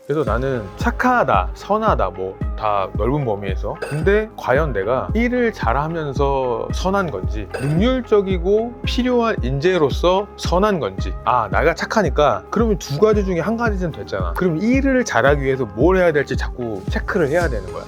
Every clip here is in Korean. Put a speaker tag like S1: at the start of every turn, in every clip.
S1: 그래서 나는 착하다, 선하다 뭐 다 넓은 범위에서, 근데 과연 내가 일을 잘하면서 선한 건지, 능률적이고 필요한 인재로서 선한 건지, 내가 착하니까 그러면 두 가지 중에 한 가지는 됐잖아. 그럼 일을 잘하기 위해서 뭘 해야 될지 자꾸 체크를 해야 되는 거야.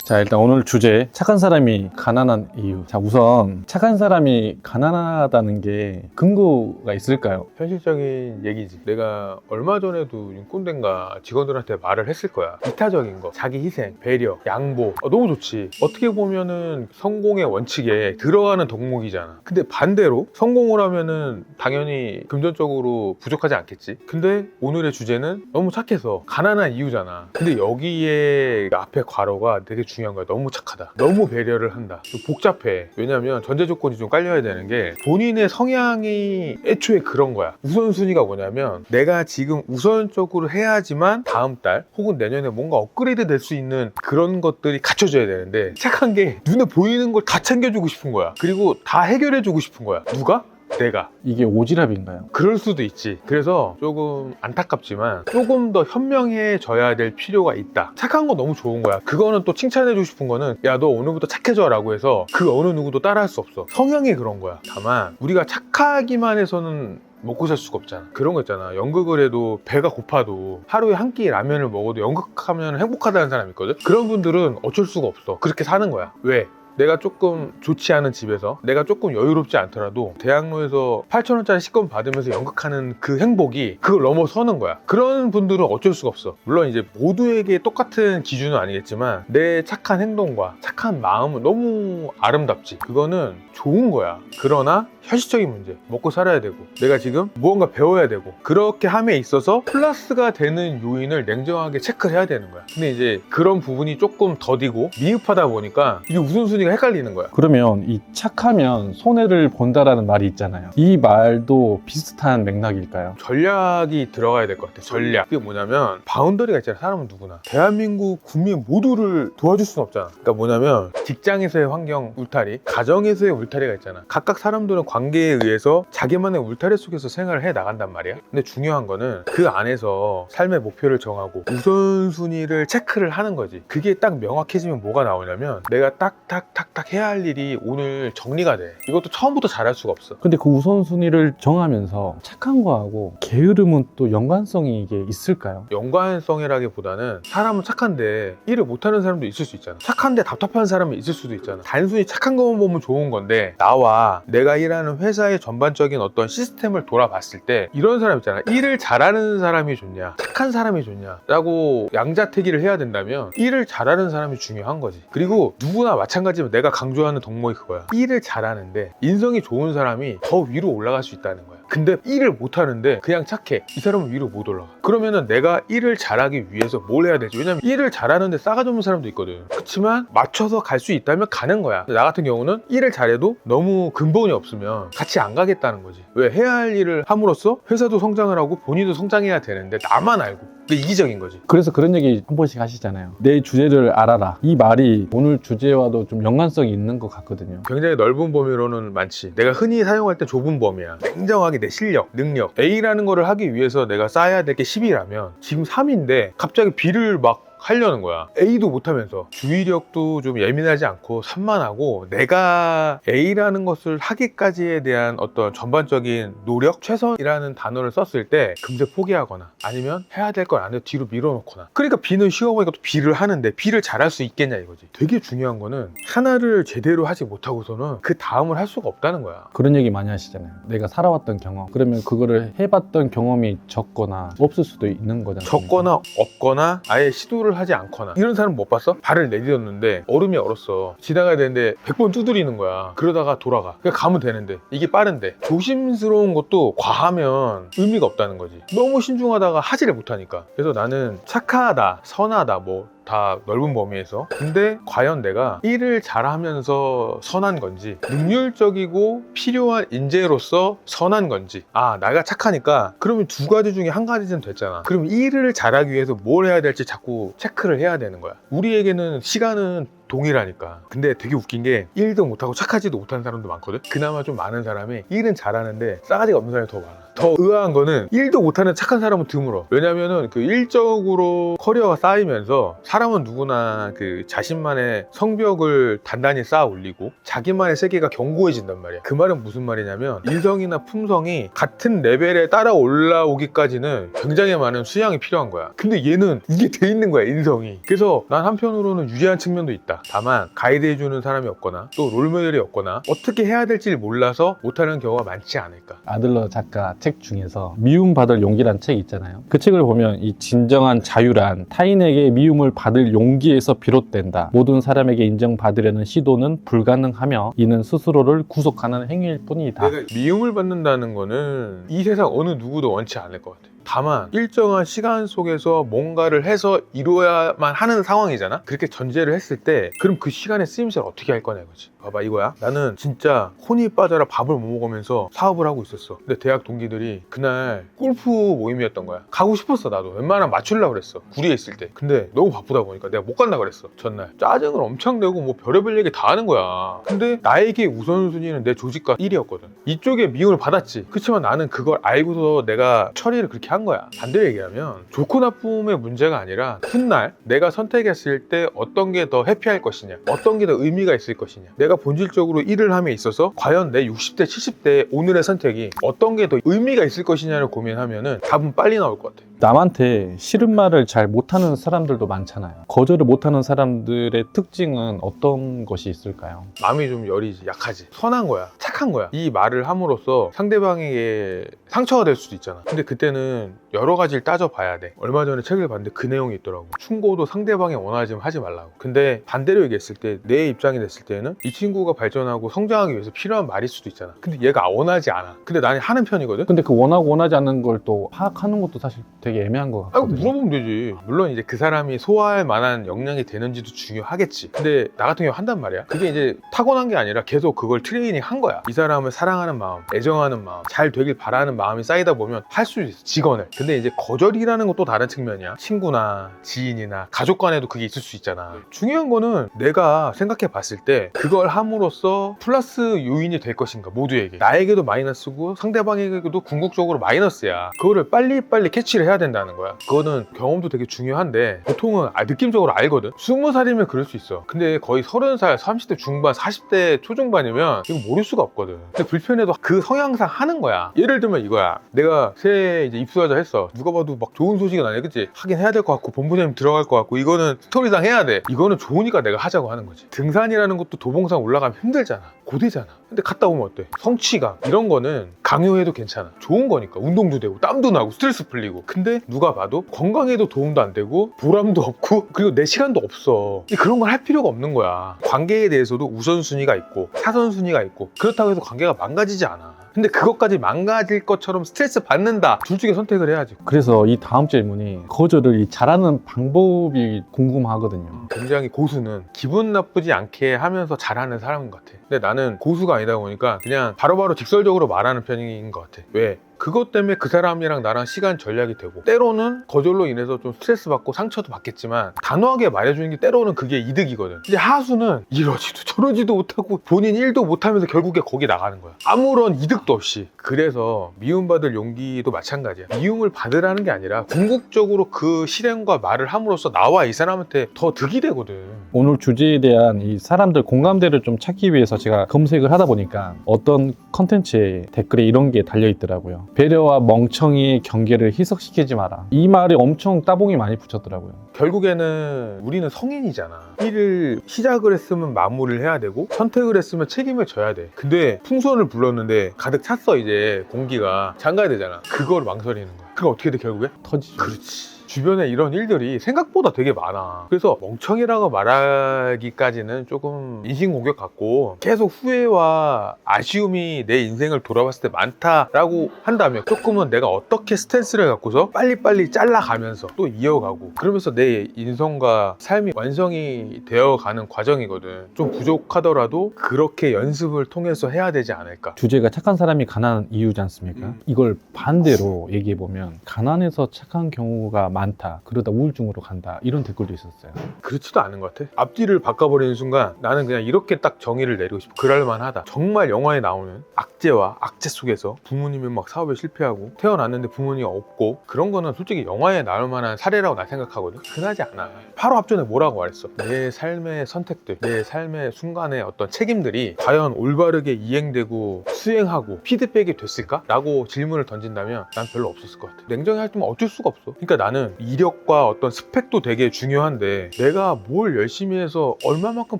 S2: 자, 일단 오늘 주제, 착한 사람이 가난한 이유. 자, 우선 착한 사람이 가난하다는 게 근거가 있을까요?
S1: 현실적인 얘기지. 내가 얼마 전에도 꼰대인가 직원들한테 말을 했을 거야. 이타적인 거, 자기 희생, 배려, 양보, 너무 좋지. 어떻게 보면은 성공의 원칙에 들어가는 덕목이잖아. 근데 반대로 성공을 하면은 당연히 금전적으로 부족하지 않겠지. 근데 오늘의 주제는 너무 착해서 가난한 이유잖아. 근데 여기에 앞에 괄호가 되게 중요한 거야. 너무 착하다, 너무 배려를 한다. 좀 복잡해. 왜냐면 전제 조건이 좀 깔려야 되는 게, 본인의 성향이 애초에 그런 거야. 우선순위가 뭐냐면, 내가 지금 우선적으로 해야지만 다음 달 혹은 내년에 뭔가 업그레이드 될 수 있는 그런 것들이 갖춰져야 되는데, 착한 게 눈에 보이는 걸 다 챙겨주고 싶은 거야. 그리고 다 해결해주고 싶은 거야. 누가? 내가.
S2: 이게 오지랖인가요?
S1: 그럴 수도 있지. 그래서 조금 안타깝지만 조금 더 현명해져야 될 필요가 있다. 착한 거 너무 좋은 거야. 그거는 또 칭찬해주고 싶은 거는, 야, 너 오늘부터 착해져 라고 해서 그 어느 누구도 따라할 수 없어. 성향이 그런 거야. 다만 우리가 착하기만 해서는 먹고 살 수가 없잖아. 그런 거 있잖아. 연극을 해도 배가 고파도 하루에 한 끼 라면을 먹어도 연극하면 행복하다는 사람이 있거든. 그런 분들은 어쩔 수가 없어. 그렇게 사는 거야. 왜? 내가 조금 좋지 않은 집에서, 내가 조금 여유롭지 않더라도 대학로에서 8,000원짜리 식권 받으면서 연극하는 그 행복이 그걸 넘어서는 거야. 그런 분들은 어쩔 수가 없어. 물론 이제 모두에게 똑같은 기준은 아니겠지만, 내 착한 행동과 착한 마음은 너무 아름답지. 그거는 좋은 거야. 그러나 현실적인 문제, 먹고 살아야 되고 내가 지금 무언가 배워야 되고, 그렇게 함에 있어서 플러스가 되는 요인을 냉정하게 체크를 해야 되는 거야. 근데 이제 그런 부분이 조금 더디고 미흡하다 보니까 이게 우선순위가 헷갈리는 거야.
S2: 그러면 이 착하면 손해를 본다라는 말이 있잖아요. 이 말도 비슷한 맥락일까요?
S1: 전략이 들어가야 될 것 같아. 전략. 그게 뭐냐면, 바운더리가 있잖아. 사람은 누구나. 대한민국 국민 모두를 도와줄 수는 없잖아. 그러니까 뭐냐면, 직장에서의 환경 울타리, 가정에서의 울타리가 있잖아. 각각 사람들은 관계에 의해서 자기만의 울타리 속에서 생활을 해 나간단 말이야. 근데 중요한 거는 그 안에서 삶의 목표를 정하고 우선순위를 체크를 하는 거지. 그게 딱 명확해지면 뭐가 나오냐면, 내가 딱딱딱딱 해야 할 일이 오늘 정리가 돼. 이것도 처음부터 잘할 수가 없어.
S2: 근데 그 우선순위를 정하면서 착한 거하고 게으름은 또 연관성이 이게 있을까요?
S1: 연관성이라기보다는, 사람은 착한데 일을 못하는 사람도 있을 수 있잖아. 착한데 답답한 사람이 있을 수도 있잖아. 단순히 착한 것만 보면 좋은 건데, 나와 내가 일하는 회사의 전반적인 어떤 시스템을 돌아봤을 때 이런 사람 있잖아. 일을 잘하는 사람이 좋냐, 착한 사람이 좋냐 라고 양자택일을 해야 된다면 일을 잘하는 사람이 중요한 거지. 그리고 누구나 마찬가지로 내가 강조하는 덕목이 그거야. 일을 잘하는데 인성이 좋은 사람이 더 위로 올라갈 수 있다는 거야. 근데 일을 못하는데 그냥 착해. 이 사람은 위로 못 올라가. 그러면은 내가 일을 잘하기 위해서 뭘 해야 되지? 왜냐면 일을 잘하는데 싸가지 없는 사람도 있거든. 그렇지만 맞춰서 갈 수 있다면 가는 거야. 나 같은 경우는 일을 잘해도 너무 근본이 없으면 같이 안 가겠다는 거지. 왜? 해야 할 일을 함으로써 회사도 성장을 하고 본인도 성장해야 되는데 나만 알고. 그게 이기적인 거지.
S2: 그래서 그런 얘기 한 번씩 하시잖아요. 내 주제를 알아라. 이 말이 오늘 주제와도 좀 연관성이 있는 것 같거든요.
S1: 굉장히 넓은 범위로는 많지. 내가 흔히 사용할 때 좁은 범위야. 냉정하게 내 실력, 능력, A라는 거를 하기 위해서 내가 쌓아야 될 게 10이라면 지금 3인데 갑자기 B를 막 하려는 거야. A도 못하면서. 주의력도 좀 예민하지 않고 산만하고, 내가 A라는 것을 하기까지에 대한 어떤 전반적인 노력, 최선이라는 단어를 썼을 때 금세 포기하거나, 아니면 해야 될 걸 안 해도 뒤로 밀어놓거나. 그러니까 B는 쉬워 보니까 또 B를 하는데 B를 잘할 수 있겠냐 이거지. 되게 중요한 거는 하나를 제대로 하지 못하고서는 그 다음을 할 수가 없다는 거야.
S2: 그런 얘기 많이 하시잖아요. 내가 살아왔던 경험. 그러면 그거를 해봤던 경험이 적거나 없을 수도 있는 거잖아요.
S1: 적거나 없거나 아예 시도를 하지 않거나. 이런 사람 못 봤어? 발을 내딛었는데 얼음이 얼었어. 지나가야 되는데 100번 두드리는 거야. 그러다가 돌아가. 그냥 가면 되는데. 이게 빠른데. 조심스러운 것도 과하면 의미가 없다는 거지. 너무 신중하다가 하지를 못하니까. 그래서 나는 착하다, 선하다 뭐 다 넓은 범위에서, 근데 과연 내가 일을 잘하면서 선한 건지, 능률적이고 필요한 인재로서 선한 건지, 내가 착하니까 그러면 두 가지 중에 한 가지는 됐잖아. 그럼 일을 잘하기 위해서 뭘 해야 될지 자꾸 체크를 해야 되는 거야. 우리에게는 시간은 동일하니까. 근데 되게 웃긴 게 일도 못하고 착하지도 못하는 사람도 많거든. 그나마 좀 많은 사람이 일은 잘하는데 싸가지가 없는 사람이 더 많아. 더 의아한 거는 일도 못하는 착한 사람은 드물어. 왜냐면은 그 일적으로 커리어가 쌓이면서 사람은 누구나 그 자신만의 성벽을 단단히 쌓아 올리고 자기만의 세계가 견고해진단 말이야. 그 말은 무슨 말이냐면 일성이나 품성이 같은 레벨에 따라 올라오기까지는 굉장히 많은 수양이 필요한 거야. 근데 얘는 이게 돼 있는 거야, 인성이. 그래서 난 한편으로는 유리한 측면도 있다. 다만 가이드해주는 사람이 없거나 또 롤모델이 없거나 어떻게 해야 될지 몰라서 못하는 경우가 많지 않을까.
S2: 아들러 작가 책 중에서 미움받을 용기란 책이 있잖아요. 그 책을 보면 이 진정한 자유란 타인에게 미움을 받을 용기에서 비롯된다. 모든 사람에게 인정받으려는 시도는 불가능하며 이는 스스로를 구속하는 행위일 뿐이다.
S1: 내가 미움을 받는다는 거는 이 세상 어느 누구도 원치 않을 것 같아. 다만 일정한 시간 속에서 뭔가를 해서 이루어야만 하는 상황이잖아. 그렇게 전제를 했을 때 그럼 그 시간에 쓰임새를 어떻게 할 거냐 이거지. 봐봐, 이거야. 나는 진짜 혼이 빠져라 밥을 못 먹으면서 사업을 하고 있었어. 근데 대학 동기들이 그날 골프 모임이었던 거야. 가고 싶었어. 나도 웬만하면 맞추려고 그랬어, 구리에 있을 때. 근데 너무 바쁘다 보니까 내가 못 간다 그랬어. 전날 짜증을 엄청 내고 뭐 별의별 얘기 다 하는 거야. 근데 나에게 우선순위는 내 조직과 일이었거든. 이쪽에 미움을 받았지. 그렇지만 나는 그걸 알고서 내가 처리를 그렇게 한 거야. 반대로 얘기하면 좋고 나쁨의 문제가 아니라 훗날 내가 선택했을 때 어떤 게 더 해피할 것이냐, 어떤 게 더 의미가 있을 것이냐, 내가 본질적으로 일을 함에 있어서 과연 내 60대 70대 오늘의 선택이 어떤 게 더 의미가 있을 것이냐를 고민하면은 답은 빨리 나올 것 같아.
S2: 남한테 싫은 말을 잘 못하는 사람들도 많잖아요. 거절을 못하는 사람들의 특징은 어떤 것이 있을까요?
S1: 마음이 좀 여리지, 약하지, 선한 거야, 착한 거야. 이 말을 함으로써 상대방에게 상처가 될 수도 있잖아. 근데 그때는 여러 가지를 따져봐야 돼. 얼마 전에 책을 봤는데 그 내용이 있더라고. 충고도 상대방이 원하지만 하지 말라고. 근데 반대로 얘기했을 때, 내 입장이 됐을 때는 이 친구가 발전하고 성장하기 위해서 필요한 말일 수도 있잖아. 근데 얘가 원하지 않아. 근데 나는 하는 편이거든.
S2: 근데 그 원하고 원하지 않는 걸 또 파악하는 것도 사실 되게 애매한 것
S1: 아이고,
S2: 같거든요.
S1: 물어보면 되지. 물론 이제 그 사람이 소화할 만한 역량이 되는지도 중요하겠지. 근데 나 같은 경우 한단 말이야. 그게 이제 타고난 게 아니라 계속 그걸 트레이닝 한 거야. 이 사람을 사랑하는 마음, 애정하는 마음, 잘 되길 바라는 마음이 쌓이다 보면 할 수 있어, 직언을. 근데 이제 거절이라는 것도 다른 측면이야. 친구나 지인이나 가족 간에도 그게 있을 수 있잖아. 중요한 거는 내가 생각해 봤을 때 그걸 함으로써 플러스 요인이 될 것인가, 모두에게. 나에게도 마이너스고 상대방에게도 궁극적으로 마이너스야. 그거를 빨리빨리 캐치를 해야 된다는 거야. 그거는 경험도 되게 중요한데 보통은 느낌적으로 알거든. 20살이면 그럴 수 있어. 근데 거의 30살, 30대 중반, 40대 초중반이면 이거 모를 수가 없거든. 근데 불편해도 그 성향상 하는 거야. 예를 들면 이거야. 내가 새해 이제 입수하자 했어. 누가 봐도 막 좋은 소식은 아니야, 그치? 하긴 해야 될 것 같고 본부장님 들어갈 것 같고 이거는 스토리상 해야 돼. 이거는 좋으니까 내가 하자고 하는 거지. 등산이라는 것도 도봉산 올라가면 힘들잖아, 고되잖아. 근데 갔다 오면 어때? 성취감 이런 거는 강요해도 괜찮아. 좋은 거니까. 운동도 되고 땀도 나고 스트레스 풀리고. 근데 누가 봐도 건강에도 도움도 안 되고 보람도 없고 그리고 내 시간도 없어. 그런 걸 할 필요가 없는 거야. 관계에 대해서도 우선순위가 있고 사선순위가 있고 그렇다고 해서 관계가 망가지지 않아. 근데 그것까지 망가질 것처럼 스트레스 받는다, 둘 중에 선택을 해야지.
S2: 그래서 이 다음 질문이 거절을 잘하는 방법이 궁금하거든요.
S1: 굉장히 고수는 기분 나쁘지 않게 하면서 잘하는 사람인 것 같아. 근데 나는 고수가 아니다 보니까 그냥 바로바로 직설적으로 말하는 편인 것 같아. 왜? 그것 때문에 그 사람이랑 나랑 시간 전략이 되고 때로는 거절로 인해서 좀 스트레스 받고 상처도 받겠지만 단호하게 말해주는 게 때로는 그게 이득이거든. 이제 하수는 이러지도 저러지도 못하고 본인 일도 못하면서 결국에 거기 나가는 거야. 아무런 이득도 없이. 그래서 미움받을 용기도 마찬가지야. 미움을 받으라는 게 아니라 궁극적으로 그 실행과 말을 함으로써 나와 이 사람한테 더 득이 되거든.
S2: 오늘 주제에 대한 이 사람들 공감대를 좀 찾기 위해서 제가 검색을 하다 보니까 어떤 컨텐츠에 댓글에 이런 게 달려있더라고요. 배려와 멍청이의 경계를 희석시키지 마라. 이 말에 엄청 따봉이 많이 붙였더라고요.
S1: 결국에는 우리는 성인이잖아. 일을 시작을 했으면 마무리를 해야 되고 선택을 했으면 책임을 져야 돼. 근데 풍선을 불렀는데 가득 찼어. 이제 공기가 잠가야 되잖아. 그걸 망설이는 거야. 그럼 어떻게 돼 결국에?
S2: 터지죠.
S1: 그렇지. 주변에 이런 일들이 생각보다 되게 많아. 그래서 멍청이라고 말하기까지는 조금 인신공격 같고 계속 후회와 아쉬움이 내 인생을 돌아봤을 때 많다라고 한다면 조금은 내가 어떻게 스탠스를 갖고서 빨리빨리 잘라가면서 또 이어가고 그러면서 내 인성과 삶이 완성이 되어가는 과정이거든. 좀 부족하더라도 그렇게 연습을 통해서 해야 되지 않을까.
S2: 주제가 착한 사람이 가난한 이유지 않습니까? 이걸 반대로 얘기해보면 가난해서 착한 경우가 많다. 그러다 우울증으로 간다. 이런 댓글도 있었어요.
S1: 그렇지도 않은 것 같아. 앞뒤를 바꿔버리는 순간 나는 그냥 이렇게 딱 정의를 내리고 싶어. 그럴만하다. 정말 영화에 나오는 악재와 악재 속에서 부모님이 막 사업에 실패하고 태어났는데 부모님이 없고 그런 거는 솔직히 영화에 나올 만한 사례라고 나 생각하거든. 흔하지 않아. 바로 앞전에 뭐라고 말했어? 내 삶의 선택들, 내 삶의 순간의 어떤 책임들이 과연 올바르게 이행되고 수행하고 피드백이 됐을까? 라고 질문을 던진다면 난 별로 없었을 것 같아. 냉정히 할 때면 어쩔 수가 없어. 그러니까 나는 이력과 어떤 스펙도 되게 중요한데 내가 뭘 열심히 해서 얼마만큼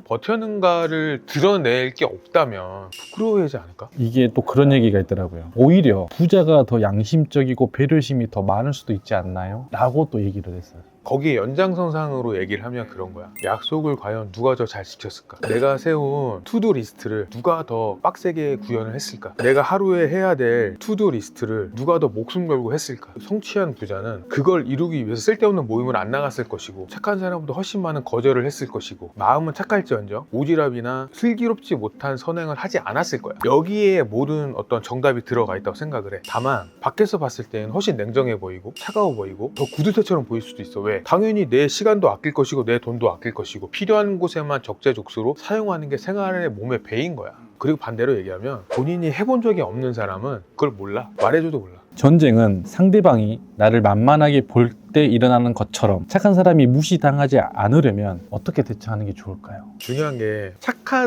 S1: 버텼는가를 드러낼 게 없다면 부끄러워하지 않을까?
S2: 이게 또 그런 얘기가 있더라고요. 오히려 부자가 더 양심적이고 배려심이 더 많을 수도 있지 않나요? 라고 또 얘기를 했어요.
S1: 거기에 연장선상으로 얘기를 하면 그런 거야. 약속을 과연 누가 더 잘 지켰을까? 내가 세운 투두 리스트를 누가 더 빡세게 구현을 했을까? 내가 하루에 해야 될 투두 리스트를 누가 더 목숨 걸고 했을까? 성취한 부자는 그걸 이루기 위해서 쓸데없는 모임을 안 나갔을 것이고 착한 사람보다 훨씬 많은 거절을 했을 것이고 마음은 착할지언정 오지랖이나 슬기롭지 못한 선행을 하지 않았을 거야. 여기에 모든 어떤 정답이 들어가 있다고 생각을 해. 다만 밖에서 봤을 때는 훨씬 냉정해 보이고 차가워 보이고 더 구두쇠처럼 보일 수도 있어. 왜? 당연히 내 시간도 아낄 것이고 내 돈도 아낄 것이고 필요한 곳에만 적재적소로 사용하는 게 생활의 몸에 배인 거야. 그리고 반대로 얘기하면 본인이 해본 적이 없는 사람은 그걸 몰라. 말해줘도 몰라.
S2: 전쟁은 상대방이 나를 만만하게 볼 때 일어나는 것처럼 착한 사람이 무시당하지 않으려면 어떻게 대처하는 게 좋을까요?
S1: 중요한 게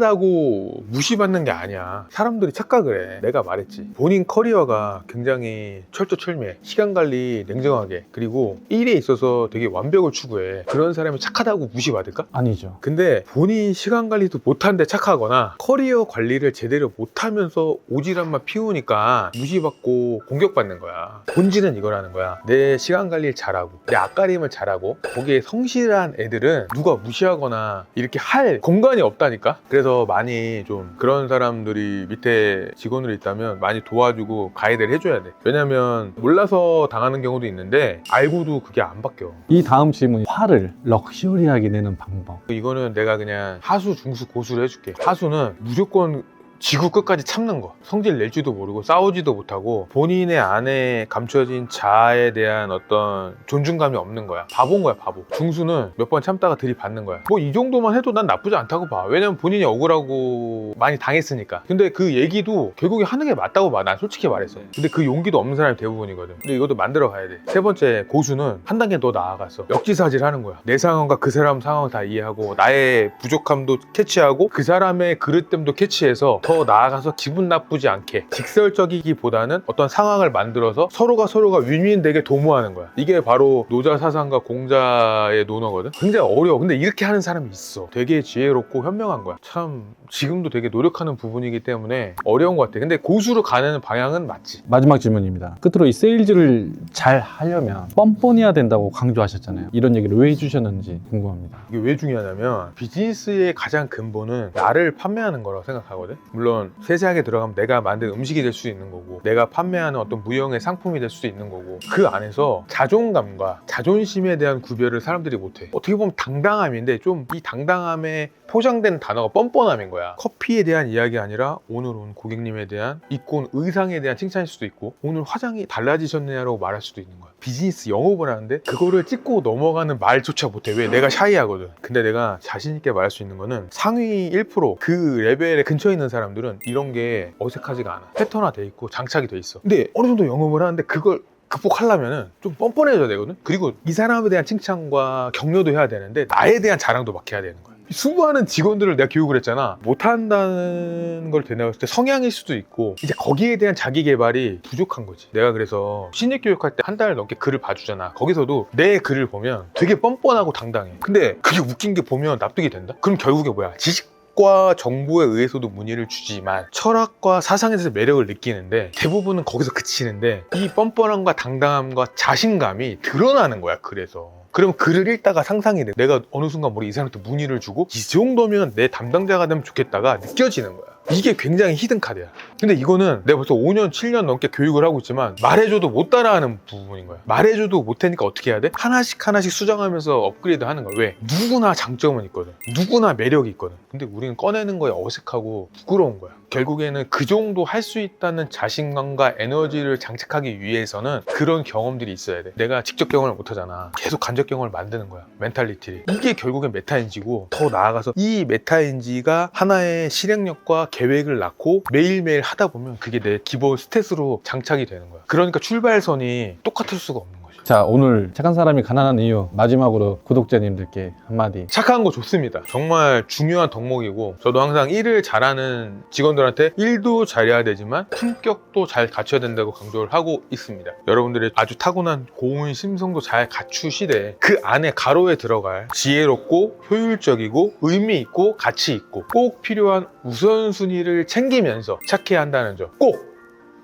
S1: 착하다고 무시받는 게 아니야. 사람들이 착각을 해. 내가 말했지. 본인 커리어가 굉장히 철저철미해. 시간 관리 냉정하게. 그리고 일에 있어서 되게 완벽을 추구해. 그런 사람이 착하다고 무시받을까?
S2: 아니죠.
S1: 근데 본인 시간 관리도 못하는데 착하거나 커리어 관리를 제대로 못하면서 오지랖만 피우니까 무시받고 공격받는 거야. 본질은 이거라는 거야. 내 시간 관리를 잘하고 내 앞가림을 잘하고 거기에 성실한 애들은 누가 무시하거나 이렇게 할 공간이 없다니까. 그래서 많이 좀 그런 사람들이 밑에 직원들이 있다면 많이 도와주고 가이드를 해줘야 돼. 왜냐면 몰라서 당하는 경우도 있는데 알고도 그게 안 바뀌어.
S2: 이 다음 질문, 화를 럭셔리하게 내는 방법.
S1: 이거는 내가 그냥 하수, 중수, 고수를 해줄게. 하수는 무조건 지구 끝까지 참는 거. 성질 낼지도 모르고 싸우지도 못하고 본인의 안에 감춰진 자아에 대한 어떤 존중감이 없는 거야. 바보인 거야, 바보. 중수는 몇 번 참다가 들이받는 거야. 뭐 이 정도만 해도 난 나쁘지 않다고 봐. 왜냐면 본인이 억울하고 많이 당했으니까. 근데 그 얘기도 결국에 하는 게 맞다고 봐. 난 솔직히 말했어. 근데 그 용기도 없는 사람이 대부분이거든. 근데 이것도 만들어 가야 돼. 세 번째, 고수는 한 단계 더 나아갔어. 역지사지를 하는 거야. 내 상황과 그 사람 상황을 다 이해하고 나의 부족함도 캐치하고 그 사람의 그릇됨도 캐치해서 더 나아가서 기분 나쁘지 않게 직설적이기보다는 어떤 상황을 만들어서 서로가 윈윈되게 도모하는 거야. 이게 바로 노자 사상과 공자의 논어거든. 굉장히 어려워. 근데 이렇게 하는 사람이 있어. 되게 지혜롭고 현명한 거야. 참 지금도 되게 노력하는 부분이기 때문에 어려운 것 같아. 근데 고수로 가는 방향은 맞지.
S2: 마지막 질문입니다. 끝으로 이 세일즈를 잘 하려면 뻔뻔해야 된다고 강조하셨잖아요. 이런 얘기를 왜 해주셨는지 궁금합니다.
S1: 이게 왜 중요하냐면 비즈니스의 가장 근본은 나를 판매하는 거라고 생각하거든. 물론 세세하게 들어가면 내가 만든 음식이 될 수 있는 거고 내가 판매하는 어떤 무형의 상품이 될 수도 있는 거고 그 안에서 자존감과 자존심에 대한 구별을 사람들이 못해. 어떻게 보면 당당함인데 좀 이 당당함에 포장된 단어가 뻔뻔함인 거야. 커피에 대한 이야기가 아니라 오늘 온 고객님에 대한 입고 온 의상에 대한 칭찬일 수도 있고 오늘 화장이 달라지셨네라고 말할 수도 있는 거야. 비즈니스 영업을 하는데 그거를 찍고 넘어가는 말조차 못해. 왜? 내가 샤이하거든. 근데 내가 자신 있게 말할 수 있는 거는 상위 1%, 그 레벨에 근처에 있는 사람들은 이런 게 어색하지가 않아. 패턴화돼 있고 장착이 돼 있어. 근데 어느 정도 영업을 하는데 그걸 극복하려면 좀 뻔뻔해져야 되거든. 그리고 이 사람에 대한 칭찬과 격려도 해야 되는데 나에 대한 자랑도 막 해야 되는 거야. 수많은 직원들을 내가 교육을 했잖아. 못한다는 걸 대뇌었을 때 성향일 수도 있고 이제 거기에 대한 자기 개발이 부족한 거지. 내가 그래서 신입 교육할 때 한 달 넘게 글을 봐주잖아. 거기서도 내 글을 보면 되게 뻔뻔하고 당당해. 근데 그게 웃긴 게 보면 납득이 된다? 그럼 결국에 뭐야? 지식과 정보에 의해서도 문의를 주지만 철학과 사상에 대해서 매력을 느끼는데 대부분은 거기서 그치는데 이 뻔뻔함과 당당함과 자신감이 드러나는 거야. 그래서 그러면 글을 읽다가 상상이 돼. 내가 어느 순간 이 사람한테 문의를 주고 이 정도면 내 담당자가 되면 좋겠다가 느껴지는 거야. 이게 굉장히 히든 카드야. 근데 이거는 내가 벌써 5년, 7년 넘게 교육을 하고 있지만 말해줘도 못 따라하는 부분인 거야. 말해줘도 못하니까 어떻게 해야 돼? 하나씩 하나씩 수정하면서 업그레이드 하는 거야. 왜? 누구나 장점은 있거든. 누구나 매력이 있거든. 근데 우리는 꺼내는 거에 어색하고 부끄러운 거야. 결국에는 그 정도 할 수 있다는 자신감과 에너지를 장착하기 위해서는 그런 경험들이 있어야 돼. 내가 직접 경험을 못 하잖아. 계속 간접 경험을 만드는 거야. 멘탈리티를. 이게 결국엔 메타인지고, 더 나아가서 이 메타인지가 하나의 실행력과 계획을 낳고 매일매일 하다 보면 그게 내 기본 스탯으로 장착이 되는 거야. 그러니까 출발선이 똑같을 수가 없는 거지.
S2: 자, 오늘 착한 사람이 가난한 이유 마지막으로 구독자님들께 한마디.
S1: 착한 거 좋습니다. 정말 중요한 덕목이고, 저도 항상 일을 잘하는 직원들한테 일도 잘해야 되지만 품격도 잘 갖춰야 된다고 강조를 하고 있습니다. 여러분들의 아주 타고난 고운 심성도 잘 갖추시되 그 안에 가로에 들어갈 지혜롭고 효율적이고 의미 있고 가치 있고 꼭 필요한 우선순위를 챙기면서 착해야 한다는 점 꼭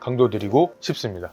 S1: 강조드리고 싶습니다.